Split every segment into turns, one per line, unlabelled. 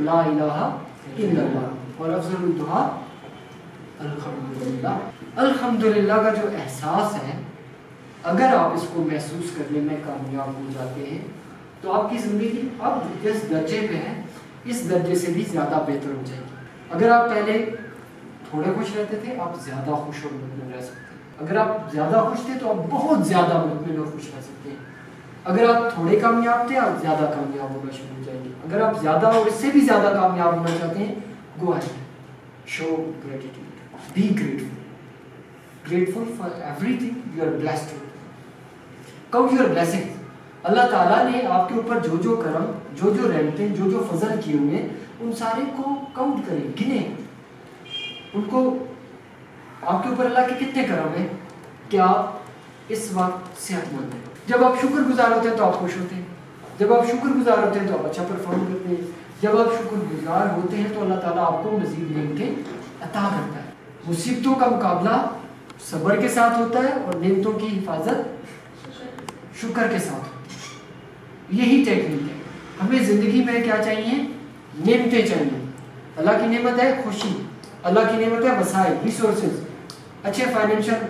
ला इलाहा इल्लल्लाह और अफजलुद दुआ अल्हम्दुलिल्लाह। अल्हम्दुलिल्लाह का जो एहसास है, अगर आप इसको महसूस करने में कामयाब हो जाते हैं तो आपकी ज़िंदगी अब जिस दर्जे पे है इस दर्जे से भी ज़्यादा बेहतर हो जाएगी। अगर आप पहले थोड़े खुश रहते थे, आप ज़्यादा खुश और मुतमिन रह सकते हैं। अगर आप ज़्यादा खुश थे तो आप बहुत ज़्यादा मुतमिन और खुश रह सकते हैं। अगर आप थोड़े कामयाब थे, आप ज़्यादा कामयाब होना शुरू हो जाएंगे। अगर आप ज़्यादा और इससे भी ज़्यादा कामयाब होना चाहते हैं, go ahead, show gratitude, be grateful for everything you are blessed with, count your blessings. अल्लाह ताला ने आपके ऊपर जो जो करम, जो जो रहमतें, जो जो फजल किए हुए हैं, उन सारे को काउंट करें, गिने उनको। आपके ऊपर अल्लाह के कितने करम हैं कि आप इस वक्त सेहतमंद हैं। जब आप शुक्रगुजार होते हैं तो आप खुश होते हैं, जब आप शुक्रगुजार होते हैं तो आप अच्छा परफॉर्म करते हैं, जब आप शुक्रगुजार होते हैं तो अल्लाह ताला आपको मज़ीद नेमतें अता करता है। मुसीबतों का मुकाबला सब्र के साथ होता है और नेमतों की हिफाजत शुक्र के साथ होती है। यही टेक्निक है। हमें ज़िंदगी में क्या चाहिए? नेमतें चाहिए। अल्लाह की नेमत है खुशी, अल्लाह की नेमत है वसाइल, रिसोर्सेज, अच्छे फाइनेंशियल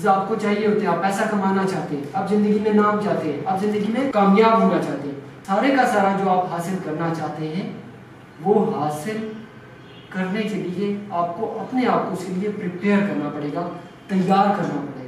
आपको चाहिए होते हैं, आप पैसा कमाना चाहते हैं, आप ज़िंदगी में नाम चाहते हैं, आप ज़िंदगी में कामयाब होना चाहते हैं। सारे का सारा जो आप हासिल करना चाहते हैं वो हासिल करने के लिए आपको अपने आप को उसके लिए प्रिपेयर करना पड़ेगा, तैयार करना पड़ेगा।